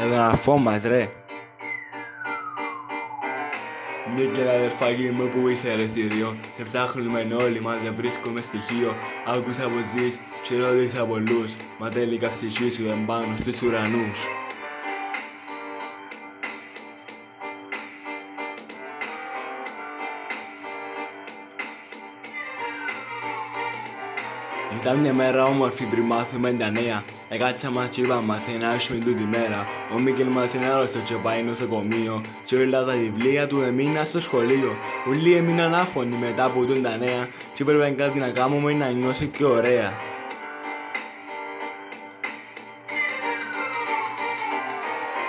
Για τον αρφό μας ρε. Μίκελ αδερφάκι μου που είσαι ρε θηρίο. Σε ψάχνουμε όλοι μας, δεν βρίσκουμε στοιχείο. Άκουσα από ζεις και ρώτησα πολλούς, μα τελικά ψυχή σου δεν πάνω στους ουρανούς. Ήταν μια μέρα όμορφη πριν μάθουμε τα νέα. Έκατσα μας και είπα μας να έρθουμε τούτη μέρα. Ο Μίκελ μας ενάρρωσε και πάει νοσοκομείο. Και όλα τα βιβλία του έμειναν στο σχολείο. Όλοι έμειναν άφωνοι μετά από τούτα τα νέα. Και έπρεπε κάτι να κάνουμε να νιώσει πιο ωραία.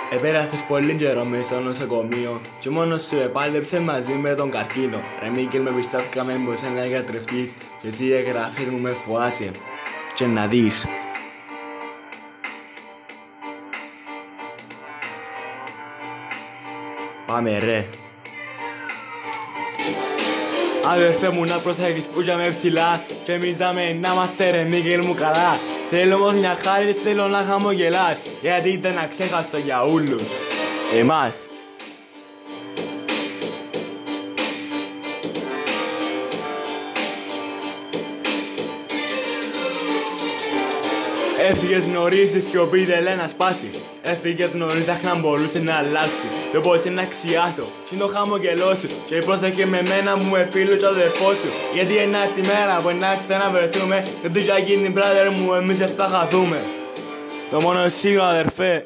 Επέρασες πολύ καιρό μες στο νοσοκομείο και μόνος σου επάλεψε μαζί με τον καρκίνο. Ρε Μίκελ, με πιστεύκαμε πως να γιατρευτείς και εσύ εγγραφές μου με φοάσαι. Και να δεις. Πάμε ρε. Αδερφέ μου, να προσέχεις που είχαμε ψηλά και εμείς να είμαστε ρε Μίκελ μου καλά. Θέλω όμως μια χάρη, θέλω να χαμογελάς, γιατί ήταν αξέχαστο για όλους εμάς. Έφυγες νωρίς, η σιωπή δεν λέει να σπάσει. Έφυγες νωρίς, άχνα μπορούσε να αλλάξει. Δεν μπορούσε να αξιάσω, συν το χαμογελό σου. Και πρόσεχε με μένα μου με φίλο και αδερφό σου. Γιατί ένα τη μέρα που να ξαναβρεθούμε, γιατί για γίνει brother μου εμείς δεν θα χαθούμε. Το μόνο σίγουρο αδερφέ.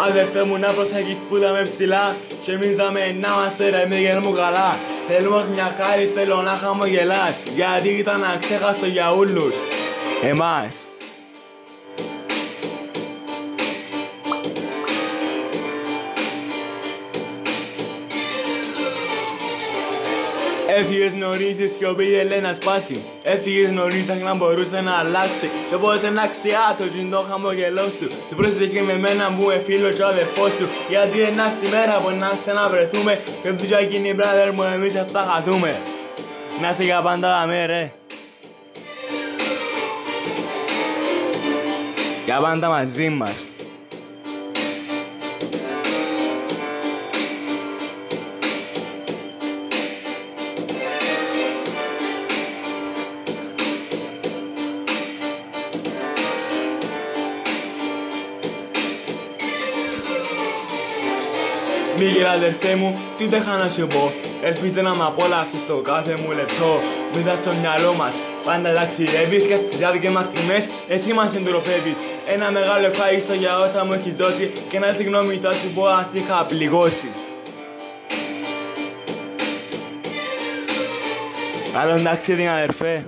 Αδερφέ μου, να προσέχεις που είδαμε ψηλά και εμείς να είμαστε ρε Μίκελ μου καλά. Θέλουμε μια χάρη, θέλω να χαμογελάς, γιατί ήταν αξέχαστο για όλους εμάς. Έφυγες νωρίς, η σιωπή δεν λέει να σπάσει. Έφυγες νωρίς, άχνα μπορούσε να αλλάξει. Και μπορούσε να αξιάσω και το χαμογελό σου. Του πρόσεχε με μένα μου φίλο και αδερφό σου. Γιατί ένα τη μέρα που να ξαναβρεθούμε, και τους για γίνει brother μου εμείς θα χαθούμε. Να είσαι για πάντα δαμέ ρε. Για πάντα μαζί μας. Μίκελ αδερφέ μου, τι δεν είχα να σου πω. Ελπίζω να μ' απόλαυσες το κάθε μου λεπτό. Μέσα στο μυαλό μας πάντα ταξιδεύεις και στις διάδικες μας στιγμές εσύ μας συντροφεύεις. Ένα μεγάλο ευχαριστώ για όσα μου έχεις δώσει και ένα συγγνώμη θα σου πω αν σ' είχα πληγώσει. Καλό ταξίδι αδερφέ.